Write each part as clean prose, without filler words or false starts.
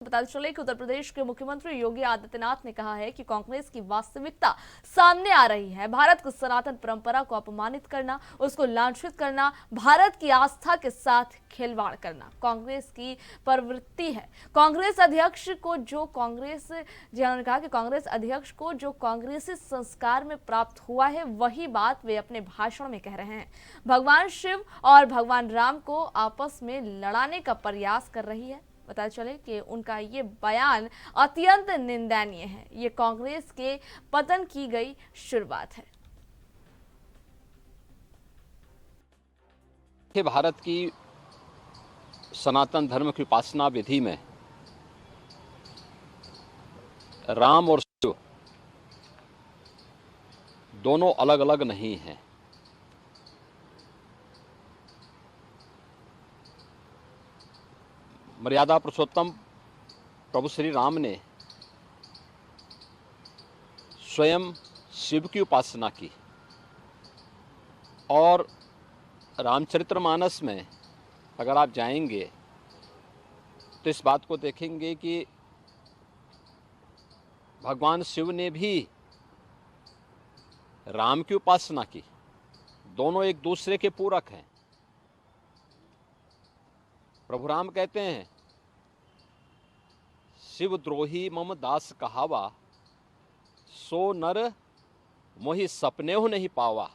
बता चले कि उत्तर प्रदेश के मुख्यमंत्री योगी आदित्यनाथ ने कहा है कि कांग्रेस की वास्तविकता सामने आ रही है। भारत की सनातन परंपरा को अपमानित करना, उसको लांछित करना, भारत की आस्था के साथ खिलवाड़ करना कांग्रेस की प्रवृत्ति है। कांग्रेस अध्यक्ष को जो कांग्रेसी संस्कार में प्राप्त हुआ है, वही बात वे अपने भाषण में कह रहे हैं। भगवान शिव और भगवान राम को आपस में लड़ाने का प्रयास कर रही है। पता चले कि उनका ये बयान अत्यंत निंदनीय है। ये कांग्रेस के पतन की गई शुरुआत है। भारत की सनातन धर्म की उपासना विधि में राम और शिव दोनों अलग अलग नहीं हैं। मर्यादा पुरुषोत्तम प्रभु श्री राम ने स्वयं शिव की उपासना की और रामचरितमानस में अगर आप जाएंगे तो इस बात को देखेंगे कि भगवान शिव ने भी राम की उपासना की। दोनों एक दूसरे के पूरक हैं। प्रभु राम कहते हैं, शिव द्रोही मम दास कहावा, सो नर मोहि सपने हो नहीं पावा।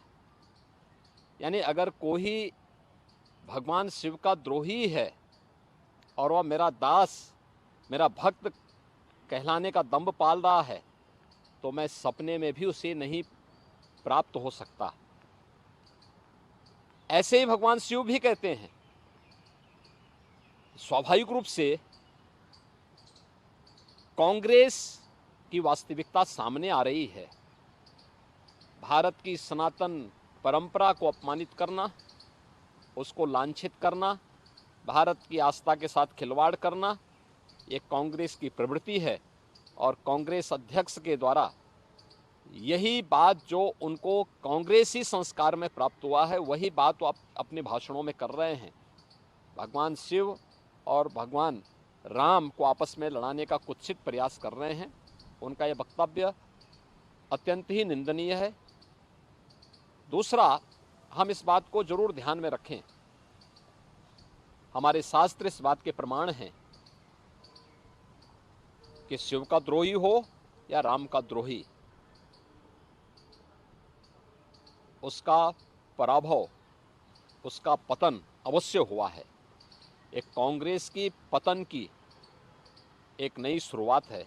यानी अगर कोई भगवान शिव का द्रोही है और वह मेरा दास, मेरा भक्त कहलाने का दंभ पाल रहा है, तो मैं सपने में भी उसे नहीं प्राप्त हो सकता। ऐसे ही भगवान शिव भी कहते हैं। स्वाभाविक रूप से कांग्रेस की वास्तविकता सामने आ रही है। भारत की सनातन परंपरा को अपमानित करना, उसको लांछित करना, भारत की आस्था के साथ खिलवाड़ करना, ये कांग्रेस की प्रवृत्ति है। और कांग्रेस अध्यक्ष के द्वारा यही बात जो उनको कांग्रेसी संस्कार में प्राप्त हुआ है, वही बात वो अपने भाषणों में कर रहे हैं। भगवान शिव और भगवान राम को आपस में लड़ाने का कुत्सित प्रयास कर रहे हैं। उनका यह वक्तव्य अत्यंत ही निंदनीय है। दूसरा, हम इस बात को जरूर ध्यान में रखें, हमारे शास्त्र इस बात के प्रमाण हैं कि शिव का द्रोही हो या राम का द्रोही, उसका पराभव, उसका पतन अवश्य हुआ है। एक कांग्रेस की पतन की एक नई शुरुआत है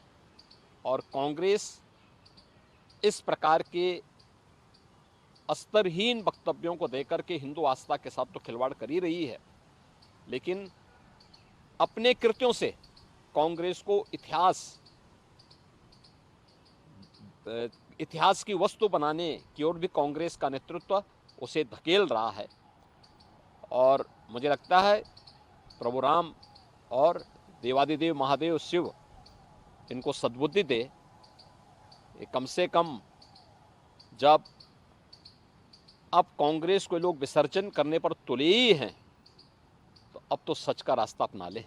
और कांग्रेस इस प्रकार के स्तरहीन वक्तव्यों को देकर के हिंदू आस्था के साथ तो खिलवाड़ कर ही रही है, लेकिन अपने कृत्यों से कांग्रेस को इतिहास की वस्तु बनाने की ओर भी कांग्रेस का नेतृत्व उसे धकेल रहा है। और मुझे लगता है प्रभु राम और देवादिदेव महादेव शिव इनको सद्बुद्धि दे। कम से कम जब अब कांग्रेस को लोग विसर्जन करने पर तुले ही हैं, तो अब तो सच का रास्ता अपना लें।